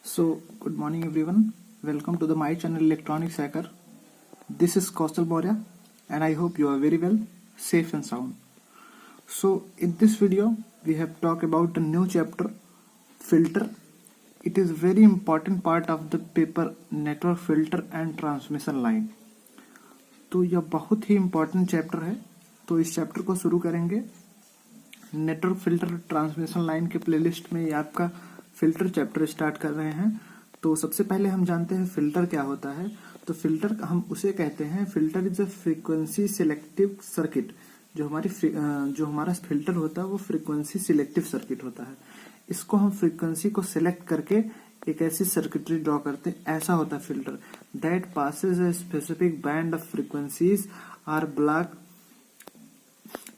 So, good morning everyone. Welcome to my channel Electronics Hacker. This is Kaustal Maurya and I hope you are very well, safe and sound. So, in this video, we have talked about the new chapter, filter. It is very important part of the paper network filter and transmission line. तो यह बहुत ही important chapter है, तो इस chapter को शुरू करेंगे। Network filter transmission line के प्लेलिस्ट में ये आपका फिल्टर चैप्टर स्टार्ट कर रहे हैं। तो सबसे पहले हम जानते हैं फिल्टर क्या होता है। तो फिल्टर हम उसे कहते हैं, filter is a frequency selective circuit. जो हमारा फिल्टर होता है वो फ्रीक्वेंसी सिलेक्टिव सर्किट होता है। इसको हम फ्रीक्वेंसी को सिलेक्ट करके एक ऐसी सर्किटरी ड्रॉ करते हैं, ऐसा होता है filter. That passes a specific band of frequencies or block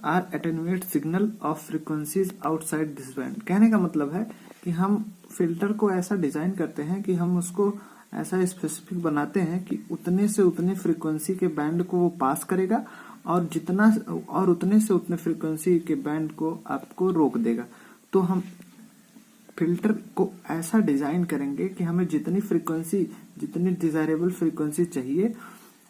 or attenuate signal of frequencies outside this band. कहने का मतलब है कि हम फिल्टर को ऐसा डिजाइन करते हैं कि हम उसको ऐसा स्पेसिफिक बनाते हैं कि उतने से उतने फ्रीक्वेंसी के बैंड को वो पास करेगा और उतने से उतने फ्रीक्वेंसी के बैंड को आपको रोक देगा। तो हम फिल्टर को ऐसा डिजाइन करेंगे कि हमें जितनी डिजायरेबल फ्रीक्वेंसी चाहिए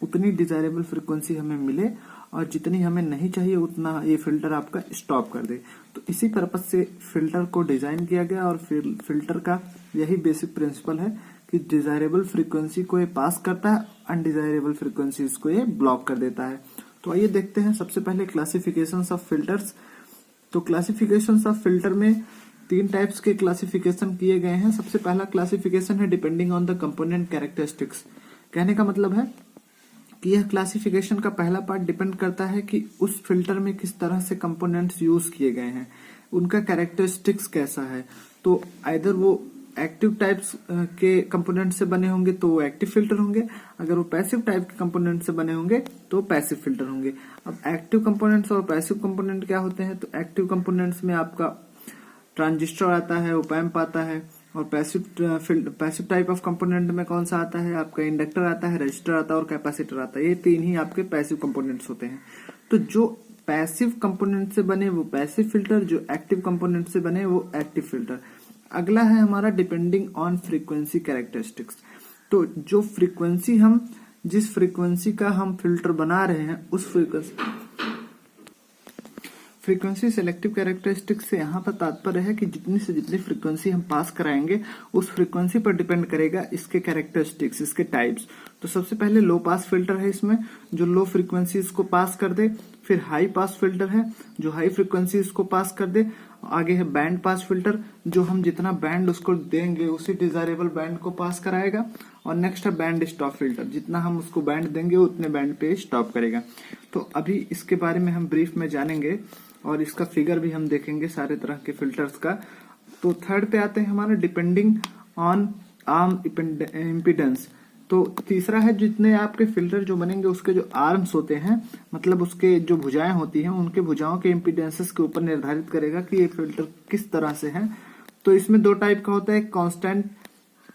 उतनी डिजायरेबल फ्रीक्वेंसी हमें मिले, और जितनी हमें नहीं चाहिए उतना ये फिल्टर आपका स्टॉप कर दे। तो इसी पर्पज से फिल्टर को डिजाइन किया गया, और फिर फिल्टर का यही बेसिक प्रिंसिपल है कि डिजायरेबल फ्रीक्वेंसी को ये पास करता है, अनडिजायरेबल फ्रीक्वेंसीज को ये ब्लॉक कर देता है। तो आइए देखते हैं सबसे पहले क्लासिफिकेशंस ऑफ फिल्टर्स। तो क्लासिफिकेशंस ऑफ फिल्टर में 3 टाइप्स के क्लासिफिकेशन किए गए हैं। सबसे पहला क्लासिफिकेशन है depending on the component characteristics. कहने का मतलब है कि यह क्लासिफिकेशन का पहला पार्ट डिपेंड करता है कि उस फिल्टर में किस तरह से कंपोनेंट्स यूज किए गए हैं, उनका कैरेक्टरिस्टिक्स कैसा है। तो आइदर वो एक्टिव टाइप्स के कंपोनेंट से बने होंगे तो वो एक्टिव फिल्टर होंगे, अगर वो पैसिव टाइप के कंपोनेंट से बने होंगे तो पैसिव फिल्टर होंगे। अब एक्टिव कंपोनेंट्स और पैसिव कंपोनेंट क्या होते हैं। तो एक्टिव कंपोनेंट्स में आपका ट्रांजिस्टर आता है, ओप एम्प आता है, और पैसिव टाइप ऑफ कंपोनेंट में कौन सा आता है, आपका इंडक्टर आता है, रेजिस्टर आता है और कैपेसिटर आता है। ये 3 ही आपके पैसिव कंपोनेंट्स होते हैं। तो जो पैसिव कंपोनेंट से बने वो पैसिव फिल्टर, जो एक्टिव कंपोनेंट से बने वो एक्टिव फिल्टर। अगला है हमारा डिपेंडिंग ऑन फ्रीक्वेंसी कैरेक्टरिस्टिक्स। तो जो फ्रीक्वेंसी जिस फ्रीक्वेंसी का हम फिल्टर बना रहे हैं उस फ्रीक्वेंसी सेलेक्टिव कैरेक्टरिस्टिक्स से यहाँ पर तात्पर्य है कि जितनी से जितनी फ्रीक्वेंसी हम पास कराएंगे उस फ्रीक्वेंसी पर डिपेंड करेगा इसके कैरेक्टरिस्टिक्स, इसके टाइप्स। तो सबसे पहले लो पास फिल्टर है, इसमें जो लो फ्रीक्वेंसीज को पास कर दे। फिर हाई पास फिल्टर है जो हाई फ्रीक्वेंसीज को पास कर दे। आगे है बैंड पास फिल्टर, जो हम जितना बैंड उसको देंगे उसी डिजायरेबल बैंड को पास कराएगा। और नेक्स्ट है बैंड स्टॉप फिल्टर, जितना हम उसको बैंड देंगे उतने बैंड पे स्टॉप करेगा। तो अभी इसके बारे में हम ब्रीफ में जानेंगे और इसका फिगर भी हम देखेंगे सारे तरह के फिल्टर्स का। तो थर्ड पे आते हैं हमारा डिपेंडिंग ऑन आर्म इम्पीडेंस। तो तीसरा है जितने आपके फिल्टर जो बनेंगे उसके जो आर्म्स होते हैं, मतलब उसके जो भुजाएं होती हैं, उनके भुजाओं के इम्पीडेंसेस के ऊपर निर्धारित करेगा कि ये फिल्टर किस तरह से है। तो इसमें 2 टाइप का होता है, कांस्टेंट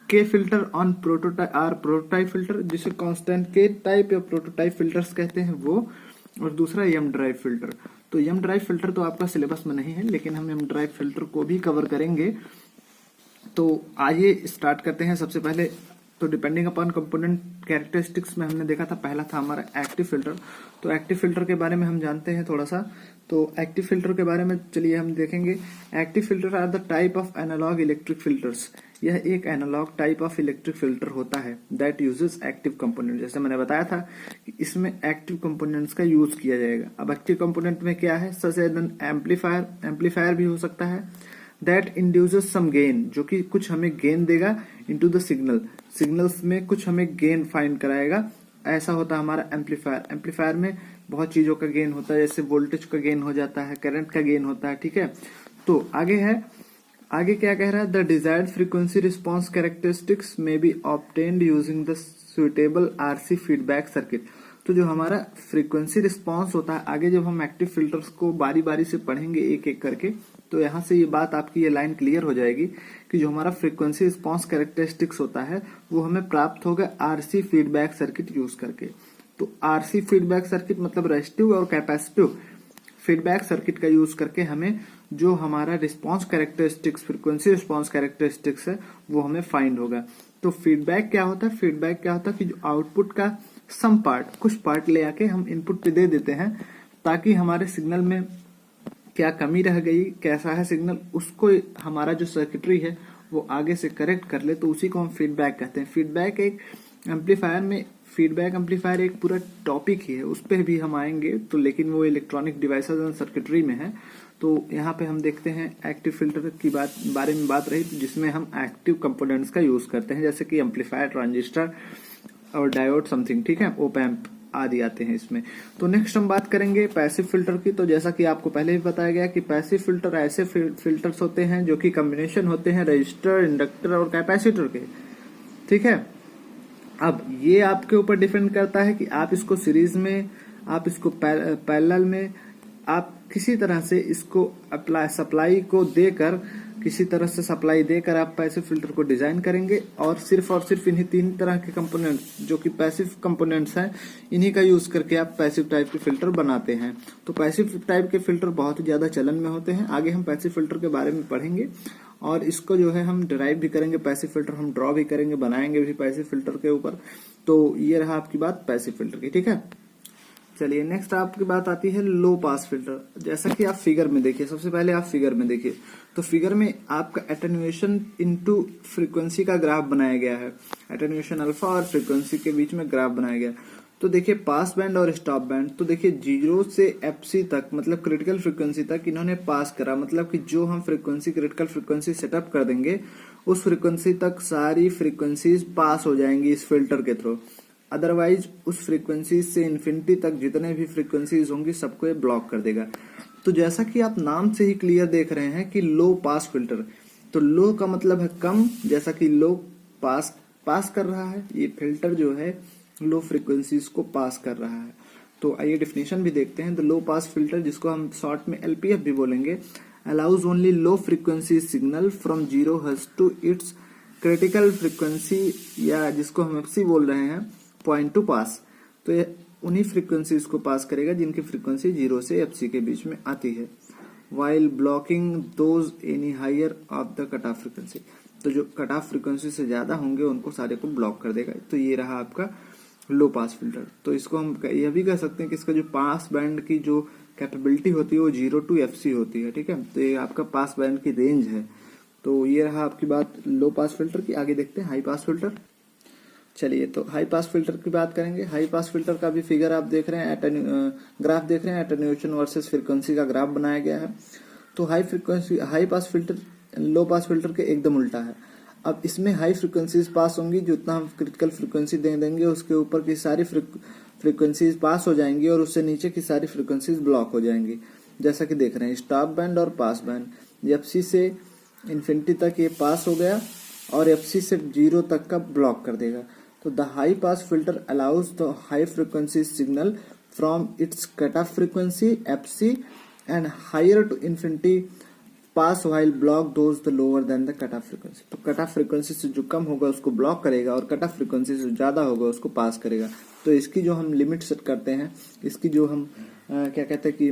के फिल्टर ऑन प्रोटोटाइप फिल्टर, जिसे कांस्टेंट के टाइप या प्रोटोटाइप फिल्टर्स कहते हैं वो, और दूसरा यम ड्राइव फिल्टर। तो यम ड्राइव फिल्टर तो आपका सिलेबस में नहीं है, लेकिन हम यम ड्राइव फिल्टर को भी कवर करेंगे। तो आइए स्टार्ट करते हैं। सबसे पहले तो डिपेंडिंग अपॉन कंपोनेंट कैरेक्टरिस्टिक्स में हमने देखा था, पहला था हमारा एक्टिव फिल्टर। तो एक्टिव फिल्टर के बारे में हम जानते हैं थोड़ा सा। तो एक्टिव फिल्टर के बारे में चलिए हम देखेंगे। Active filter are the type of analog electric filters. यह एक analog type of electric filter होता है दैट यूजेस एक्टिव कंपोनेंट। जैसे मैंने बताया था कि इसमें एक्टिव कंपोनेंट्स का यूज किया जाएगा। अब एक्टिव कंपोनेंट में क्या है, सच एज एन एम्पलीफायर भी हो सकता है। दैट इंड्यूसेस सम गेन, जो कि कुछ हमें गेन देगा इनटू द सिग्नल्स में कुछ हमें गेन फाइंड कराएगा। ऐसा होता है हमारा एम्पलीफायर। एम्पलीफायर में बहुत चीजों का गेन होता है, जैसे वोल्टेज का गेन हो जाता है, करंट का गेन होता है, ठीक है। तो आगे क्या कह रहा है, the desired frequency response characteristics में be obtained using the suitable RC feedback circuit. तो जो हमारा फ्रीक्वेंसी रिस्पॉन्स होता है, आगे जब हम एक्टिव फिल्टर्स को बारी बारी से पढ़ेंगे एक एक करके, तो यहाँ से ये बात आपकी ये लाइन क्लियर हो जाएगी कि जो हमारा फ्रीक्वेंसी रिस्पॉन्स कैरेक्टरिस्टिक्स होता है वो हमें प्राप्त होगा आरसी फीडबैक सर्किट यूज करके। तो आरसी फीडबैक सर्किट मतलब रेजिस्टिव और कैपेसिटिव फीडबैक सर्किट का यूज करके हमें जो हमारा response characteristics, frequency response characteristics है वो हमें फाइंड होगा। तो फीडबैक क्या होता है? फीडबैक क्या होता है कि जो आउटपुट का सम पार्ट, कुछ पार्ट ले आके हम इनपुट पे दे देते हैं ताकि हमारे सिग्नल में क्या कमी रह गई, कैसा है सिग्नल, उसको हमारा जो सर्किटरी है वो आगे से करेक्ट कर ले, तो उसी को हम फीडबैक कहते हैं। फीडबैक एक एम्पलीफायर में, फीडबैक एम्पलीफायर एक पूरा टॉपिक ही है, उस पर भी हम आएंगे तो, लेकिन वो इलेक्ट्रॉनिक डिवाइसेस एंड सर्किटरी में है। तो यहाँ पे हम देखते हैं एक्टिव फिल्टर की बारे में बात रही, जिसमें हम एक्टिव कंपोनेंट्स का यूज करते हैं, जैसे कि एम्पलीफायर, ट्रांजिस्टर और डायोड समथिंग, ठीक है, ओप एम्प आदि आते हैं इसमें। तो नेक्स्ट हम बात करेंगे पैसिव फिल्टर की। तो जैसा कि आपको पहले भी बताया गया कि पैसिव फिल्टर ऐसे फिल्टर्स होते हैं जो कि कॉम्बिनेशन होते हैं रेजिस्टर, इंडक्टर और कैपेसिटर के, ठीक है। अब ये आपके ऊपर डिपेंड करता है कि आप इसको सीरीज में, आप इसको पैरेलल में, आप किसी तरह से इसको सप्लाई को देकर, किसी तरह से सप्लाई देकर आप पैसिव फिल्टर को डिजाइन करेंगे, और सिर्फ इन्हीं तीन तरह के कंपोनेंट्स जो कि पैसिव कंपोनेंट्स हैं, इन्हीं का यूज करके आप पैसिव टाइप के फिल्टर बनाते हैं। तो पैसिव टाइप के फिल्टर बहुत ही ज्यादा चलन में होते हैं। आगे हम पैसिव फिल्टर के बारे में पढ़ेंगे और इसको जो है हम डिराइव भी करेंगे, पैसिव फिल्टर हम ड्रॉ भी करेंगे, बनाएंगे भी पैसिव फिल्टर के ऊपर। तो ये रहा आपकी बात पैसिव फिल्टर की, ठीक है। चलिए नेक्स्ट आपकी बात आती है लो पास फिल्टर। जैसा कि आप फिगर में देखिए, सबसे पहले आप फिगर में देखिए, तो फिगर में आपका एटेन्युएशन इनटू फ्रीक्वेंसी का ग्राफ बनाया गया है। एटेन्युएशन अल्फा और फ्रीक्वेंसी के बीच में ग्राफ बनाया गया। तो देखिए पास बैंड और स्टॉप बैंड, तो देखिए 0 से एफसी तक, मतलब क्रिटिकल फ्रीक्वेंसी तक इन्होंने पास करा, मतलब कि जो हम फ्रीक्वेंसी, क्रिटिकल फ्रीक्वेंसी सेटअप कर देंगे उस फ्रीक्वेंसी तक सारी फ्रीक्वेंसीज पास हो जाएंगी इस फिल्टर के थ्रू। अदरवाइज उस फ्रीक्वेंसी से इन्फिनिटी तक जितने भी फ्रीक्वेंसीज होंगी सबको ये ब्लॉक कर देगा। तो जैसा कि आप नाम से ही क्लियर देख रहे हैं कि लो पास फिल्टर, तो लो का मतलब है कम, जैसा कि लो पास कर रहा है, ये फिल्टर जो है लो फ्रीक्वेंसीज को पास कर रहा है। तो आइए डेफिनेशन भी देखते हैं। तो लो पास फिल्टर, जिसको हम शॉर्ट में एलपीएफ भी बोलेंगे, allows only low frequency signal from 0 hertz to its critical frequency, या जिसको हम एफसी बोल रहे हैं, पॉइंट टू पास। तो ये उन्हीं फ्रीक्वेंसीज को पास करेगा जिनकी फ्रीक्वेंसी 0 से एफसी के बीच में आती है, while blocking those any higher of the cut off frequency. तो जो कट ऑफ फ्रीक्वेंसी से ज्यादा होंगे उनको सारे को ब्लॉक कर देगा। तो ये रहा आपका लो पास फिल्टर। तो इसको हम यह भी कह सकते हैं कि इसका जो पास बैंड की जो कैपेबिलिटी होती है वो 0 टू एफसी होती है, ठीक है। तो ये आपका पास बैंड की रेंज है। तो ये रहा आपकी बात लो पास फिल्टर की। आगे देखते हैं हाई पास फिल्टर। चलिए तो हाई पास फिल्टर की बात करेंगे। हाई पास फिल्टर का भी फिगर आप देख रहे हैं, ग्राफ देख रहे हैं, एटेन्युएशन वर्सेस फ्रीक्वेंसी का ग्राफ बनाया गया है। तो high pass filter low pass filter के एकदम उल्टा है। अब इसमें हाई फ्रीक्वेंसीज पास होंगी, जितना हम क्रिटिकल फ्रीक्वेंसी दे देंगे उसके ऊपर की सारी फ्रीक्वेंसीज पास हो जाएंगी और उससे नीचे की सारी फ्रीक्वेंसीज ब्लॉक हो जाएंगी। जैसा कि देख रहे हैं स्टॉप बैंड और पास बैंड, एफसी से इन्फिनिटी तक ये पास हो गया और एफसी से 0 तक का ब्लॉक कर देगा। तो the high pass filter allows the high frequency signal from its cut off frequency FC and higher to infinity pass while block those the lower than the cut off frequency. तो cut off frequency से जो कम होगा उसको block करेगा और cut off frequency से ज्यादा होगा उसको पास करेगा। तो इसकी जो हम लिमिट सेट करते हैं, इसकी जो हम क्या कहते हैं कि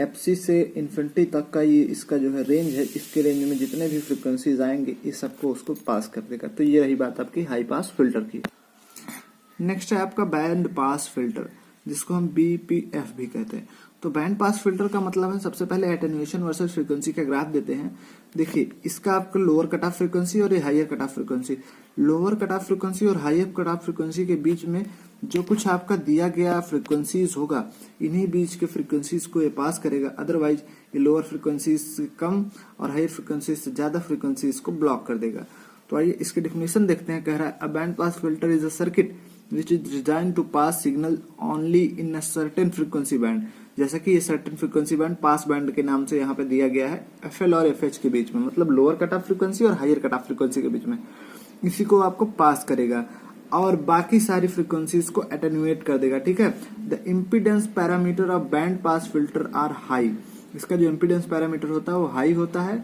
एफसी से इन्फिनिटी तक का ये इसका जो है रेंज है, इसके रेंज में जितने भी फ्रीक्वेंसीज आएंगे इस सबको उसको पास कर देगा। तो ये रही बात आपकी हाई पास फिल्टर की। नेक्स्ट है आपका बैंड पास फिल्टर, जिसको हम BPF भी कहते हैं। तो बैंड पास फिल्टर का मतलब है, सबसे पहले एटेन्युएशन वर्सेस फ्रीक्वेंसी का ग्राफ देते हैं। देखिए इसका आपका लोअर कट ऑफ फ्रीक्वेंसी और ये higher cut off frequency, lower cut off frequency और हायर कट ऑफ फ्रीक्वेंसी के बीच में जो कुछ आपका दिया गया फ्रीक्वेंसीज होगा, इन्हीं बीच के फ्रीक्वेंसीज को ये पास करेगा। अदरवाइज ये लोअर फ्रीक्वेंसीज से कम और हायर फ्रीक्वेंसीज से ज्यादा फ्रीक्वेंसीज को ब्लॉक कर देगा। तो आइए इसके डेफिनेशन देखते हैं। कह रहा है a band pass filter is a circuit which is design to pass signal only in a certain frequency band. जैसा कि ये certain frequency band pass band के नाम से यहाँ पे दिया गया है, FL और FH के बीच में, मतलब लोअर कट ऑफ फ्रीक्वेंसी और हायर कट ऑफ फ्रीक्वेंसी के बीच में, इसी को आपको पास करेगा और बाकी सारी फ्रीक्वेंसीज को एटेन्युएट कर देगा, ठीक है। The impedance parameter of band pass filter are high. इसका जो इम्पीडेंस पैरामीटर होता है वो हाई होता है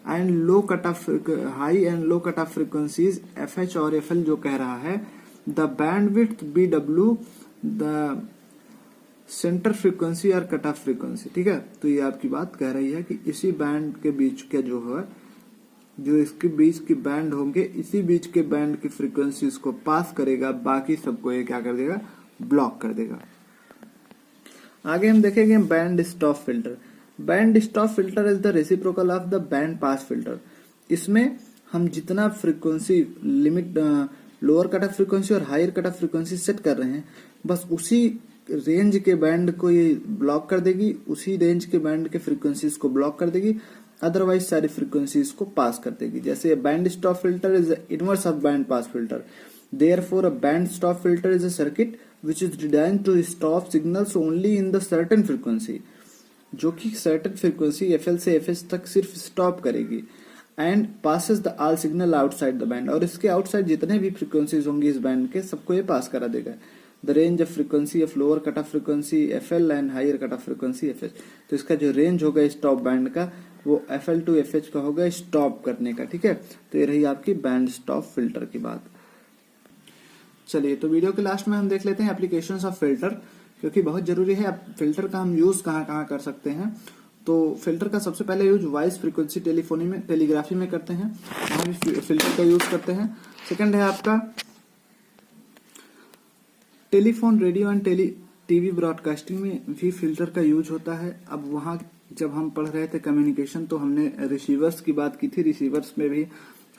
and low cut off high and low cut off frequencies FH और FL जो कह रहा है the bandwidth BW the centre frequency और कट ऑफ फ्रीक्वेंसी, ठीक है। तो ये आपकी बात कह रही है कि इसी बैंड के बीच के जो है, जो इसके बीच के बैंड होंगे, इसी बीच के बैंड की फ्रीक्वेंसी इसको पास करेगा, बाकी सबको ये क्या कर देगा, ब्लॉक कर देगा। आगे हम देखेंगे band stop filter. Band stop filter is the reciprocal of the band pass filter. इसमें हम जितना frequency limit, lower cut off frequency और higher cut off frequency set कर रहे हैं, बस उसी रेंज के बैंड को ये ब्लॉक कर देगी, उसी रेंज के बैंड के फ्रीक्वेंसीज को ब्लॉक कर देगी, अदरवाइज सारी फ्रीक्वेंसीज को पास कर देगी। जैसे band stop filter is inverse of band pass filter. Therefore, a band stop filter is a circuit which is designed to stop signals only in the certain frequency, जो कि certain frequency FL से FH तक सिर्फ stop करेगी, and passes the all signal outside the band, और इसके outside जितने भी फ्रीक्वेंसीज होंगी इस बैंड के, सबको ये पास करा देगा। The range of frequency of lower cut off frequency FL and higher cut off frequency FH। तो इसका जो रेंज होगा स्टॉप बैंड का, वो FL टू FH का होगा स्टॉप करने का, ठीक है। तो ये रही आपकी बैंड स्टॉप फिल्टर की बात। चलिए, तो वीडियो के लास्ट में हम देख लेते हैं एप्लीकेशंस ऑफ फिल्टर, क्योंकि बहुत जरूरी है। अब फिल्टर का हम यूज कहाँ कहाँ कर सकते हैं। तो फिल्टर का सबसे पहले यूज वॉइस फ्रीक्वेंसी टेलीफोनी में, टेलीग्राफी में करते हैं, वहां भी फिल्टर का यूज करते हैं। सेकंड है आपका telephone, radio and TV broadcasting में भी फिल्टर का यूज होता है। अब वहां जब हम पढ़ रहे थे कम्युनिकेशन, तो हमने रिसीवर्स की बात की थी। रिसीवर्स में भी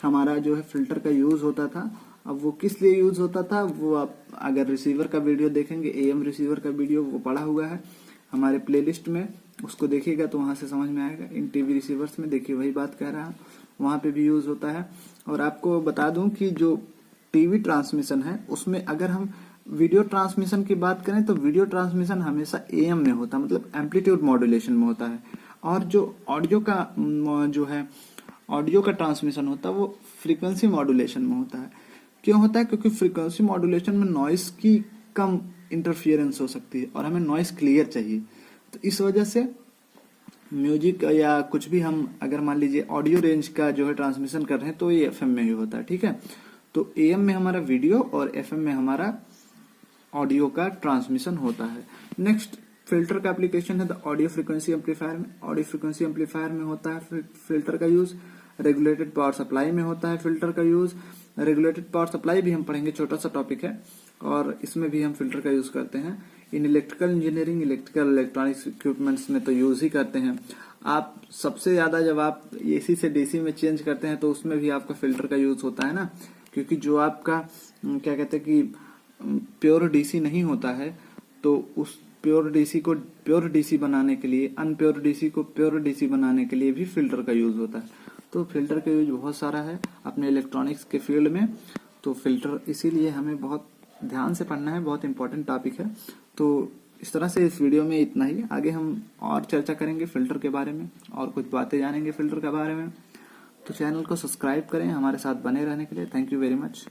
हमारा जो है फिल्टर का यूज होता था। अब वो किस लिए यूज होता था, वो आप अगर रिसीवर का वीडियो देखेंगे, AM रिसीवर का वीडियो वो पड़ा हुआ है हमारे प्लेलिस्ट में, उसको देखिएगा तो वहां से समझ में आएगा। इन टीवी रिसीवर्स में देखिए वही बात कह रहा है, वहां पे भी यूज होता है। और आपको बता दूं कि जो टीवी ट्रांसमिशन है, उसमें अगर हम वीडियो ट्रांसमिशन की बात करें, तो वीडियो ट्रांसमिशन हमेशा AM में होता है, मतलब एम्पलीट्यूड मॉड्यूलेशन में होता है। और जो ऑडियो का जो है ऑडियो का ट्रांसमिशन होता है, वो फ्रीक्वेंसी मॉड्यूलेशन में होता है। क्यों होता है? क्योंकि फ्रीक्वेंसी मॉड्यूलेशन में नॉइस की कम इंटरफियरेंस हो सकती है और हमें नॉइस क्लियर चाहिए। तो इस वजह से म्यूजिक या कुछ भी हम अगर मान लीजिए ऑडियो रेंज का जो है ट्रांसमिशन कर रहे हैं, तो ये FM में ही होता है, ठीक है। तो AM में हमारा वीडियो और FM में हमारा ऑडियो का ट्रांसमिशन होता है। नेक्स्ट फिल्टर का एप्लीकेशन है द ऑडियो फ्रीक्वेंसी एम्पलीफायर में। ऑडियो फ्रीक्वेंसी एम्पलीफायर में होता है फिल्टर का यूज। रेगुलेटेड पावर सप्लाई में होता है फिल्टर का यूज। रेगुलेटेड पावर सप्लाई भी हम पढ़ेंगे, छोटा सा टॉपिक है, और इसमें भी हम फिल्टर का यूज करते हैं। In electrical engineering, electrical electronics equipments में तो यूज ही करते हैं। आप सबसे ज्यादा जब आप AC से DC में चेंज करते हैं, तो उसमें भी आपका फिल्टर का यूज होता है ना, क्योंकि जो आपका क्या कहते हैं कि प्योर DC नहीं होता है, तो उस प्योर DC को प्योर DC बनाने के लिए, अनप्योर DC को प्योर DC बनाने के लिए भी फिल्टर का यूज होता है। तो फिल्टर का यूज बहुत सारा है अपने इलेक्ट्रॉनिक्स के फील्ड में। तो फिल्टर इसीलिए हमें बहुत ध्यान से पढ़ना है, बहुत इंपॉर्टेंट टॉपिक है। तो इस तरह से इस वीडियो में इतना ही। आगे हम और चर्चा करेंगे फिल्टर के बारे में और कुछ बातें जानेंगे फिल्टर के बारे में। तो चैनल को सब्सक्राइब करें हमारे साथ बने रहने के लिए। Thank you very much.